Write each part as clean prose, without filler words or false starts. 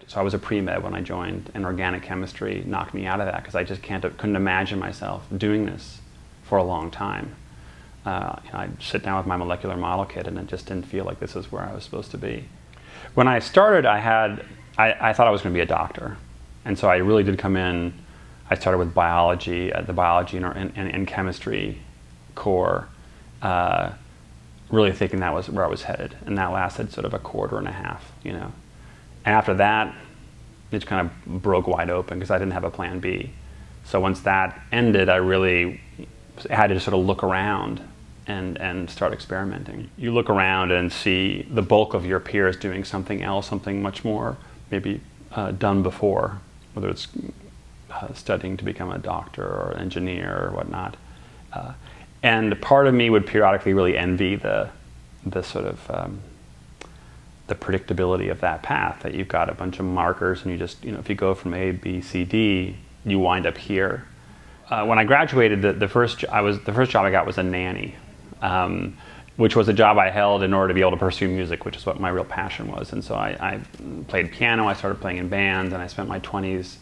So I was a pre-med when I joined, and organic chemistry knocked me out of that because I just couldn't imagine myself doing this for a long time. I'd sit down with my molecular model kit and it just didn't feel like this is where I was supposed to be. When I started, I thought I was going to be a doctor. And so I really did come in, I started with biology, the biology and chemistry core, really thinking that was where I was headed. And that lasted sort of a quarter and a half, And after that, it kind of broke wide open because I didn't have a plan B. So once that ended, I really had to just sort of look around and start experimenting. You look around and see the bulk of your peers doing something else, something much more maybe done before, whether it's studying to become a doctor or an engineer or whatnot. And part of me would periodically really envy the sort of the predictability of that path, that you've got a bunch of markers and you just, if you go from A, B, C, D, you wind up here. When I graduated, the first job I got was a nanny, which was a job I held in order to be able to pursue music, which is what my real passion was. And so I played piano, I started playing in bands, and I spent my 20s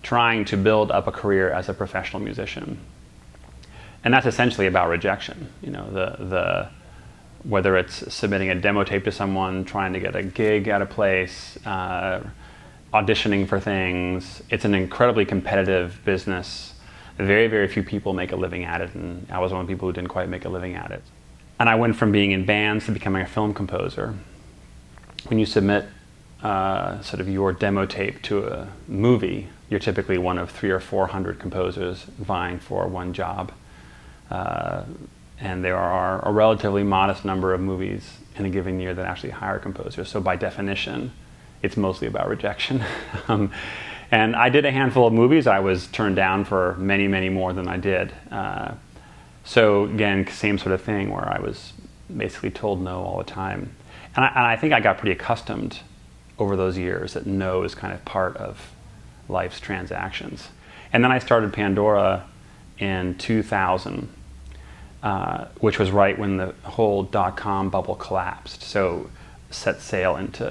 trying to build up a career as a professional musician. And that's essentially about rejection. Whether it's submitting a demo tape to someone, trying to get a gig at a place, auditioning for things. It's an incredibly competitive business. Very, very few people make a living at it, and I was one of the people who didn't quite make a living at it. And I went from being in bands to becoming a film composer. When you submit sort of your demo tape to a movie, you're typically one of 300 or 400 composers vying for one job. And there are a relatively modest number of movies in a given year that actually hire composers. So by definition, it's mostly about rejection. And I did a handful of movies. I was turned down for many, many more than I did. So again, same sort of thing where I was basically told no all the time. And I think I got pretty accustomed over those years that no is kind of part of life's transactions. And then I started Pandora in 2000. Which was right when the whole dot-com bubble collapsed. So set sail into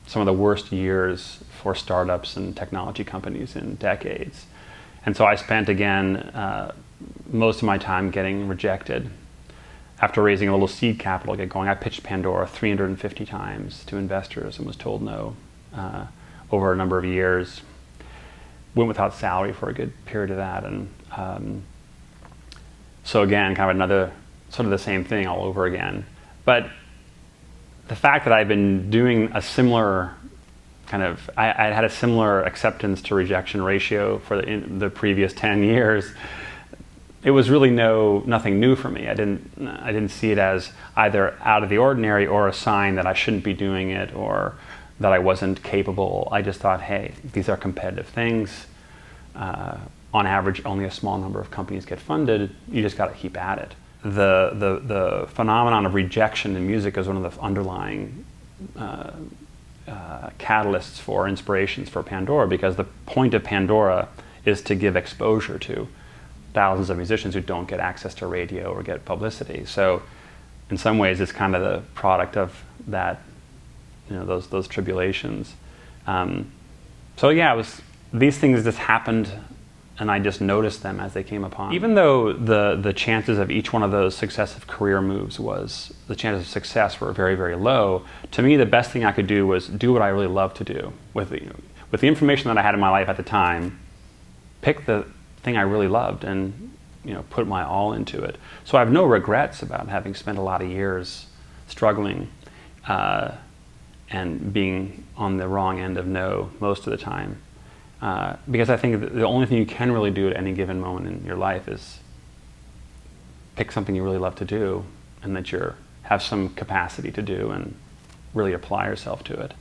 some of the worst years for startups and technology companies in decades. And so I spent again most of my time getting rejected. After raising a little seed capital to get going, I pitched Pandora 350 times to investors and was told no over a number of years. Went without salary for a good period of that, and so again, kind of another, sort of the same thing all over again. But the fact that I've been doing a similar I had a similar acceptance to rejection ratio for the previous 10 years, it was really nothing new for me. I didn't see it as either out of the ordinary or a sign that I shouldn't be doing it or that I wasn't capable. I just thought, hey, these are competitive things. On average, only a small number of companies get funded. You just got to keep at it. The phenomenon of rejection in music is one of the underlying catalysts for inspirations for Pandora, because the point of Pandora is to give exposure to thousands of musicians who don't get access to radio or get publicity. So in some ways, it's kind of the product of that, those tribulations. So yeah, these things just happened, and I just noticed them as they came upon. Even though the chances of each one of those successive career moves the chances of success were very, very low, to me the best thing I could do was do what I really loved to do. With the information that I had in my life at the time, pick the thing I really loved and put my all into it. So I have no regrets about having spent a lot of years struggling and being on the wrong end of no most of the time. Because I think the only thing you can really do at any given moment in your life is pick something you really love to do and that you have some capacity to do and really apply yourself to it.